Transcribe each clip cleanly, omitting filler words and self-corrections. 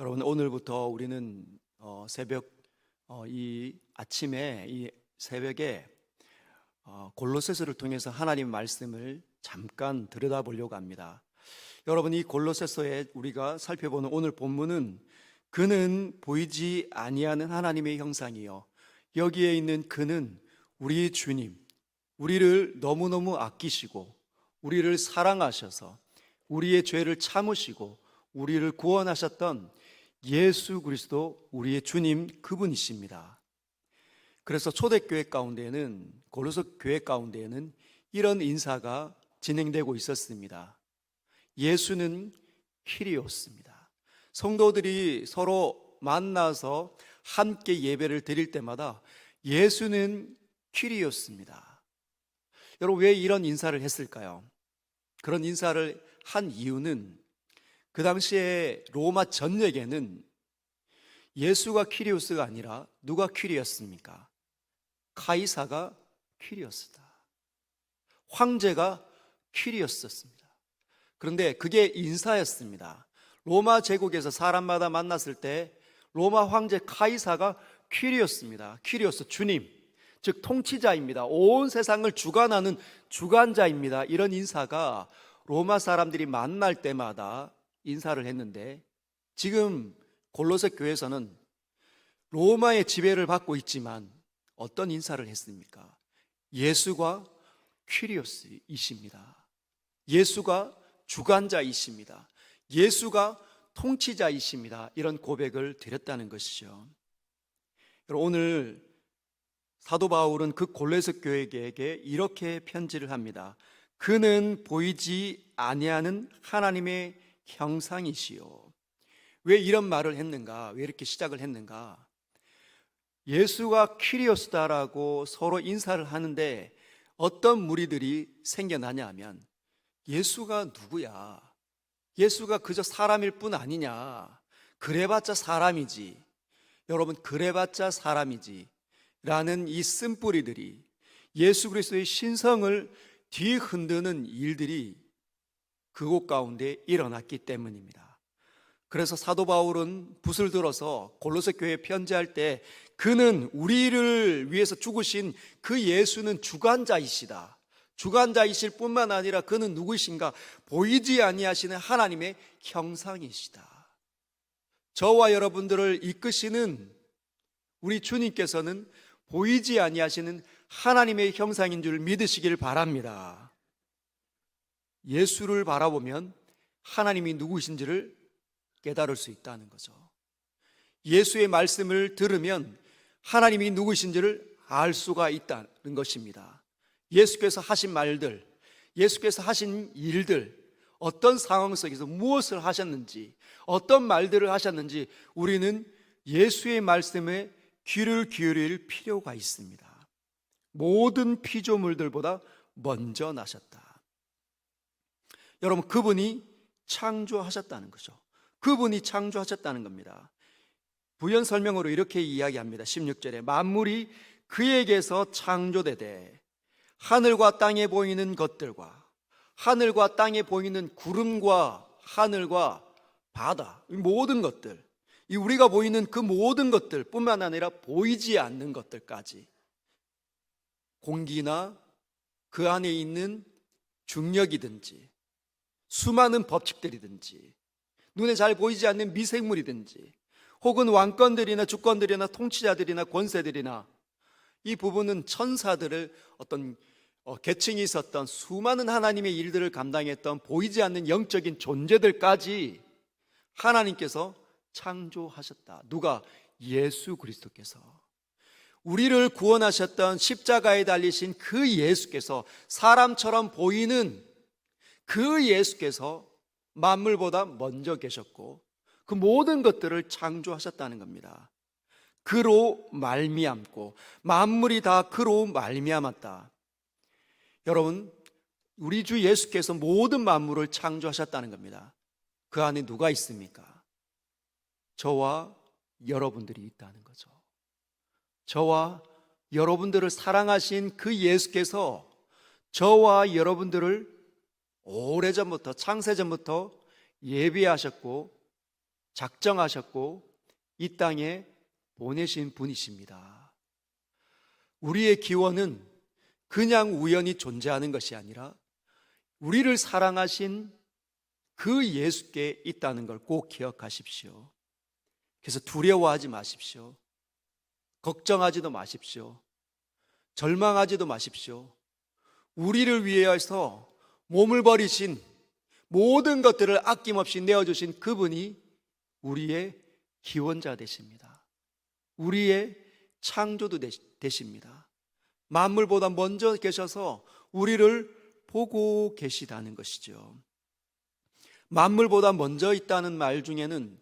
여러분, 오늘부터 우리는 이 아침에 이 새벽에 골로새서를 통해서 하나님 말씀을 잠깐 들여다보려고 합니다. 여러분, 이 골로새서에 우리가 살펴보는 오늘 본문은 그는 보이지 아니하는 하나님의 형상이요, 여기에 있는 그는 우리 주님, 우리를 너무너무 아끼시고 우리를 사랑하셔서 우리의 죄를 참으시고 우리를 구원하셨던 예수 그리스도 우리의 주님, 그분이십니다. 그래서 초대교회 가운데에는, 고로새 교회 가운데에는 이런 인사가 진행되고 있었습니다. 예수는 키리오스입니다. 성도들이 서로 만나서 함께 예배를 드릴 때마다 예수는 키리오스입니다. 여러분, 왜 이런 인사를 했을까요? 그런 인사를 한 이유는 그 당시에 로마 전역에는 예수가 퀴리오스가 아니라 누가 퀴리였습니까? 카이사가 퀴리오스다. 황제가 퀴리오스였습니다. 그런데 그게 인사였습니다. 로마 제국에서 사람마다 만났을 때 로마 황제 카이사가 퀴리오스입니다. 퀴리오스, 주님, 즉 통치자입니다. 온 세상을 주관하는 주관자입니다. 이런 인사가 로마 사람들이 만날 때마다 인사를 했는데, 지금 골로새 교회에서는 로마의 지배를 받고 있지만 어떤 인사를 했습니까? 예수가 퀴리오스이십니다. 예수가 주관자이십니다. 예수가 통치자이십니다. 이런 고백을 드렸다는 것이죠. 오늘 사도 바울은 그 골로새 교회에게 이렇게 편지를 합니다. 그는 보이지 아니하는 하나님의 형상이시요. 왜 이런 말을 했는가? 왜 이렇게 시작을 했는가? 예수가 퀴리오스다라고 서로 인사를 하는데 어떤 무리들이 생겨나냐 하면, 예수가 누구야? 예수가 그저 사람일 뿐 아니냐? 그래봤자 사람이지. 여러분, 그래봤자 사람이지 라는 이 쓴뿌리들이 예수 그리스도의 신성을 뒤흔드는 일들이 그곳 가운데 일어났기 때문입니다. 그래서 사도 바울은 붓을 들어서 골로새 교회에 편지할 때 그는 우리를 위해서 죽으신 그 예수는 주관자이시다. 주관자이실 뿐만 아니라 그는 누구이신가? 보이지 아니하시는 하나님의 형상이시다. 저와 여러분들을 이끄시는 우리 주님께서는 보이지 아니하시는 하나님의 형상인 줄 믿으시길 바랍니다. 예수를 바라보면 하나님이 누구신지를 깨달을 수 있다는 거죠. 예수의 말씀을 들으면 하나님이 누구신지를 알 수가 있다는 것입니다. 예수께서 하신 말들, 예수께서 하신 일들, 어떤 상황 속에서 무엇을 하셨는지, 어떤 말들을 하셨는지 우리는 예수의 말씀에 귀를 기울일 필요가 있습니다. 모든 피조물들보다 먼저 나셨다. 여러분, 그분이 창조하셨다는 거죠. 그분이 창조하셨다는 겁니다. 부연 설명으로 이렇게 이야기합니다. 16절에 만물이 그에게서 창조되되 하늘과 땅에 보이는 것들과 하늘과 땅에 보이는 구름과 하늘과 바다, 이 모든 것들, 이 우리가 보이는 그 모든 것들 뿐만 아니라 보이지 않는 것들까지, 공기나 그 안에 있는 중력이든지 수많은 법칙들이든지 눈에 잘 보이지 않는 미생물이든지 혹은 왕권들이나 주권들이나 통치자들이나 권세들이나, 이 부분은 천사들을 어떤 계층이 있었던 수많은 하나님의 일들을 감당했던 보이지 않는 영적인 존재들까지 하나님께서 창조하셨다. 누가? 예수 그리스도께서. 우리를 구원하셨던 십자가에 달리신 그 예수께서, 사람처럼 보이는 그 예수께서 만물보다 먼저 계셨고 그 모든 것들을 창조하셨다는 겁니다. 그로 말미암고 만물이 다 그로 말미암았다. 여러분, 우리 주 예수께서 모든 만물을 창조하셨다는 겁니다. 그 안에 누가 있습니까? 저와 여러분들이 있다는 거죠. 저와 여러분들을 사랑하신 그 예수께서 저와 여러분들을 오래전부터, 창세전부터 예비하셨고 작정하셨고 이 땅에 보내신 분이십니다. 우리의 기원은 그냥 우연히 존재하는 것이 아니라 우리를 사랑하신 그 예수께 있다는 걸 꼭 기억하십시오. 그래서 두려워하지 마십시오. 걱정하지도 마십시오. 절망하지도 마십시오. 우리를 위해서 몸을 버리신 모든 것들을 아낌없이 내어주신 그분이 우리의 기원자 되십니다. 우리의 창조도 되십니다. 만물보다 먼저 계셔서 우리를 보고 계시다는 것이죠. 만물보다 먼저 있다는 말 중에는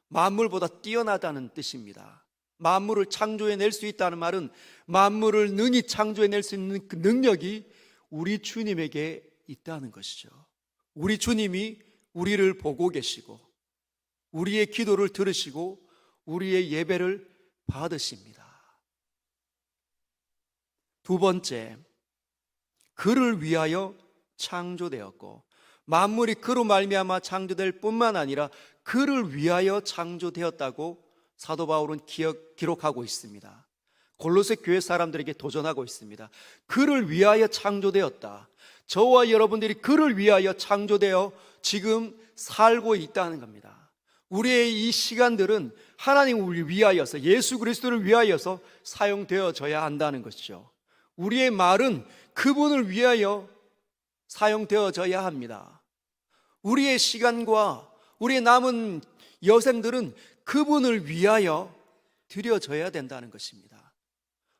만물보다 뛰어나다는 뜻입니다. 만물을 창조해낼 수 있다는 말은 만물을 능히 창조해낼 수 있는 그 능력이 우리 주님에게 있다는 것이죠. 우리 주님이 우리를 보고 계시고 우리의 기도를 들으시고 우리의 예배를 받으십니다. 두 번째, 그를 위하여 창조되었고 만물이 그로 말미암아 창조될 뿐만 아니라 그를 위하여 창조되었다고 사도 바울은 기록하고 있습니다. 골로새 교회 사람들에게 도전하고 있습니다. 그를 위하여 창조되었다. 저와 여러분들이 그를 위하여 창조되어 지금 살고 있다는 겁니다. 우리의 이 시간들은 하나님을 위하여서, 예수 그리스도를 위하여서 사용되어져야 한다는 것이죠. 우리의 말은 그분을 위하여 사용되어져야 합니다. 우리의 시간과 우리의 남은 여생들은 그분을 위하여 드려져야 된다는 것입니다.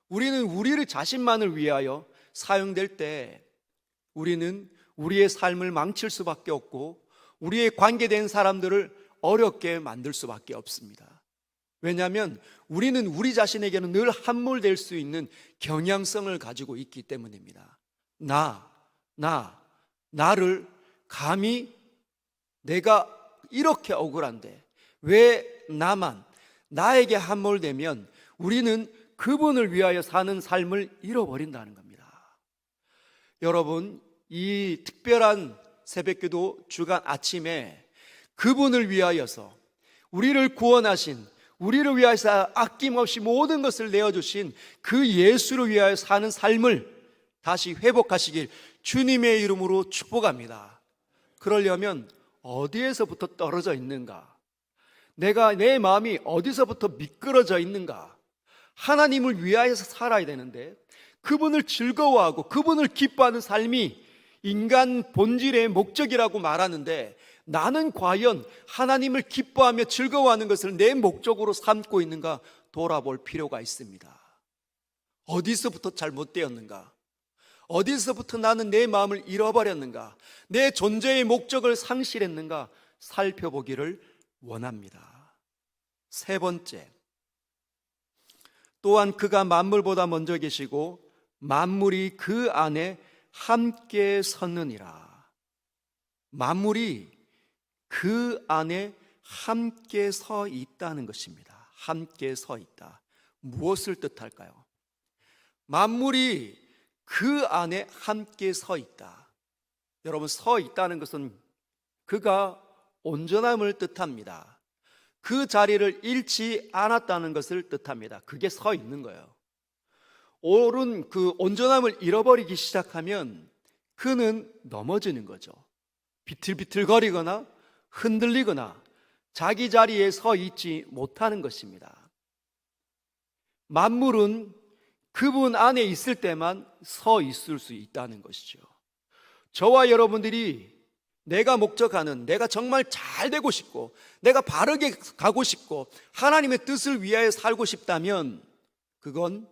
우리는 우리를 자신만을 위하여 사용될 때 우리는 우리의 삶을 망칠 수밖에 없고 우리의 관계된 사람들을 어렵게 만들 수밖에 없습니다. 왜냐하면 우리는 우리 자신에게는 늘 함몰될 수 있는 경향성을 가지고 있기 때문입니다. 나를 감히 내가 이렇게 억울한데 왜 나에게 함몰되면 우리는 그분을 위하여 사는 삶을 잃어버린다는 겁니다. 여러분, 이 특별한 새벽기도 주간 아침에 그분을 위하여서 우리를 구원하신, 우리를 위하여서 아낌없이 모든 것을 내어주신 그 예수를 위하여 사는 삶을 다시 회복하시길 주님의 이름으로 축복합니다. 그러려면 어디에서부터 떨어져 있는가? 내 마음이 어디서부터 미끄러져 있는가? 하나님을 위하여서 살아야 되는데 그분을 즐거워하고 그분을 기뻐하는 삶이 인간 본질의 목적이라고 말하는데 나는 과연 하나님을 기뻐하며 즐거워하는 것을 내 목적으로 삼고 있는가 돌아볼 필요가 있습니다. 어디서부터 잘못되었는가? 어디서부터 나는 내 마음을 잃어버렸는가? 내 존재의 목적을 상실했는가? 살펴보기를 원합니다. 세 번째, 또한 그가 만물보다 먼저 계시고 만물이 그 안에 함께 섰느니라. 만물이 그 안에 함께 서 있다는 것입니다. 함께 서 있다. 무엇을 뜻할까요? 만물이 그 안에 함께 서 있다. 여러분, 서 있다는 것은 그가 온전함을 뜻합니다. 그 자리를 잃지 않았다는 것을 뜻합니다. 그게 서 있는 거예요. 옳은 그 온전함을 잃어버리기 시작하면 그는 넘어지는 거죠. 비틀비틀거리거나 흔들리거나 자기 자리에 서 있지 못하는 것입니다. 만물은 그분 안에 있을 때만 서 있을 수 있다는 것이죠. 저와 여러분들이 내가 목적하는, 내가 정말 잘 되고 싶고 내가 바르게 가고 싶고 하나님의 뜻을 위하여 살고 싶다면 그건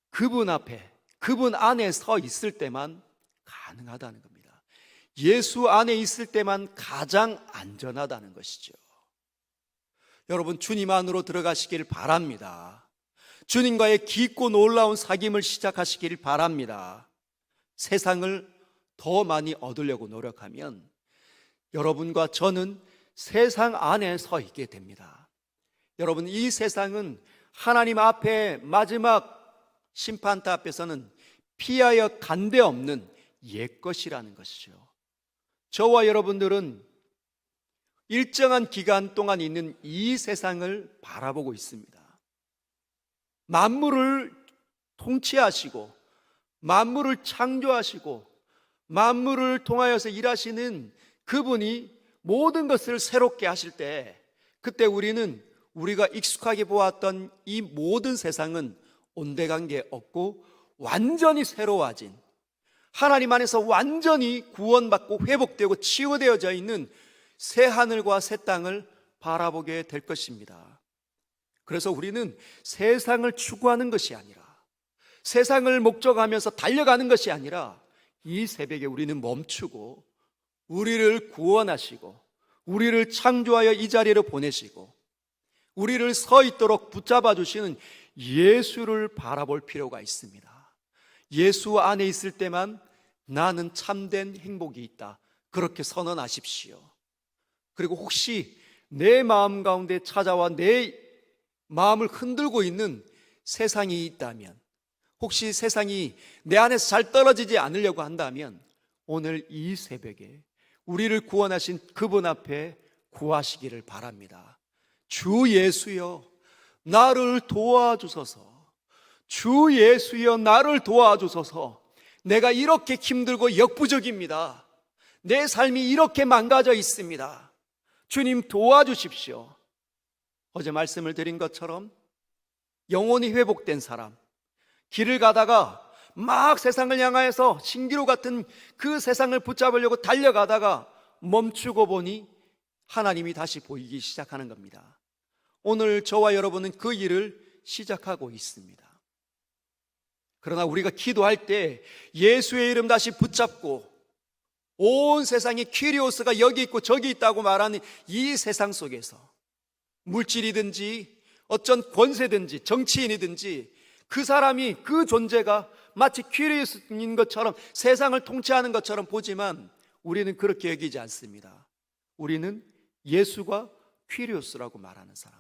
그분 앞에, 그분 안에 서 있을 때만 가능하다는 겁니다. 예수 안에 있을 때만 가장 안전하다는 것이죠. 여러분, 주님 안으로 들어가시길 바랍니다. 주님과의 깊고 놀라운 사귐을 시작하시길 바랍니다. 세상을 더 많이 얻으려고 노력하면 여러분과 저는 세상 안에 서 있게 됩니다. 여러분, 이 세상은 하나님 앞에 마지막 심판대 앞에서는 피하여 간 데 없는 옛것이라는 것이죠. 저와 여러분들은 일정한 기간 동안 있는 이 세상을 바라보고 있습니다. 만물을 통치하시고 만물을 창조하시고 만물을 통하여서 일하시는 그분이 모든 것을 새롭게 하실 때, 그때 우리는 우리가 익숙하게 보았던 이 모든 세상은 온데간데 없고 완전히 새로워진, 하나님 안에서 완전히 구원받고 회복되고 치유되어져 있는 새 하늘과 새 땅을 바라보게 될 것입니다. 그래서 우리는 세상을 추구하는 것이 아니라, 세상을 목적하면서 달려가는 것이 아니라, 이 새벽에 우리는 멈추고 우리를 구원하시고 우리를 창조하여 이 자리로 보내시고 우리를 서 있도록 붙잡아 주시는 예수를 바라볼 필요가 있습니다. 예수 안에 있을 때만 나는 참된 행복이 있다, 그렇게 선언하십시오. 그리고 혹시 내 마음 가운데 찾아와 내 마음을 흔들고 있는 세상이 있다면, 혹시 세상이 내 안에서 잘 떨어지지 않으려고 한다면, 오늘 이 새벽에 우리를 구원하신 그분 앞에 구하시기를 바랍니다. 주 예수여, 나를 도와주소서. 주 예수여, 나를 도와주소서. 내가 이렇게 힘들고 역부족입니다. 내 삶이 이렇게 망가져 있습니다. 주님 도와주십시오. 어제 말씀을 드린 것처럼 영혼이 회복된 사람, 길을 가다가 막 세상을 향하여서 신기루 같은 그 세상을 붙잡으려고 달려가다가 멈추고 보니 하나님이 다시 보이기 시작하는 겁니다. 오늘 저와 여러분은 그 일을 시작하고 있습니다. 그러나 우리가 기도할 때 예수의 이름 다시 붙잡고 온 세상에 퀴리오스가 여기 있고 저기 있다고 말하는 이 세상 속에서 물질이든지 어쩐 권세든지 정치인이든지 그 사람이, 그 존재가 마치 퀴리오스인 것처럼 세상을 통치하는 것처럼 보지만 우리는 그렇게 여기지 않습니다. 우리는 예수가 퀴리오스라고 말하는 사람.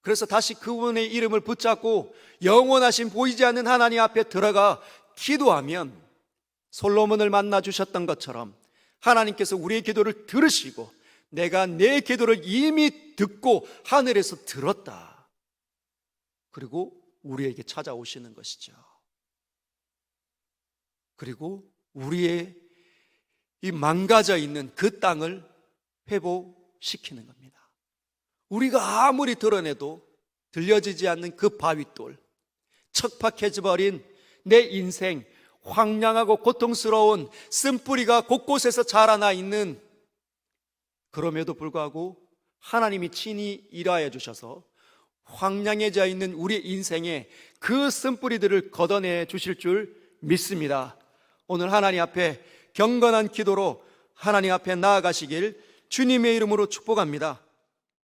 그래서 다시 그분의 이름을 붙잡고 영원하신 보이지 않는 하나님 앞에 들어가 기도하면 솔로몬을 만나 주셨던 것처럼 하나님께서 우리의 기도를 들으시고 내가 내 기도를 이미 듣고 하늘에서 들었다, 그리고 우리에게 찾아오시는 것이죠. 그리고 우리의 이 망가져 있는 그 땅을 회복시키는 겁니다. 우리가 아무리 드러내도 들려지지 않는 그 바윗돌, 척박해져버린 내 인생, 황량하고 고통스러운 쓴뿌리가 곳곳에서 자라나 있는, 그럼에도 불구하고 하나님이 친히 일하여 주셔서 황량해져 있는 우리 인생에 그 쓴뿌리들을 걷어내 주실 줄 믿습니다. 오늘 하나님 앞에 경건한 기도로 하나님 앞에 나아가시길 주님의 이름으로 축복합니다.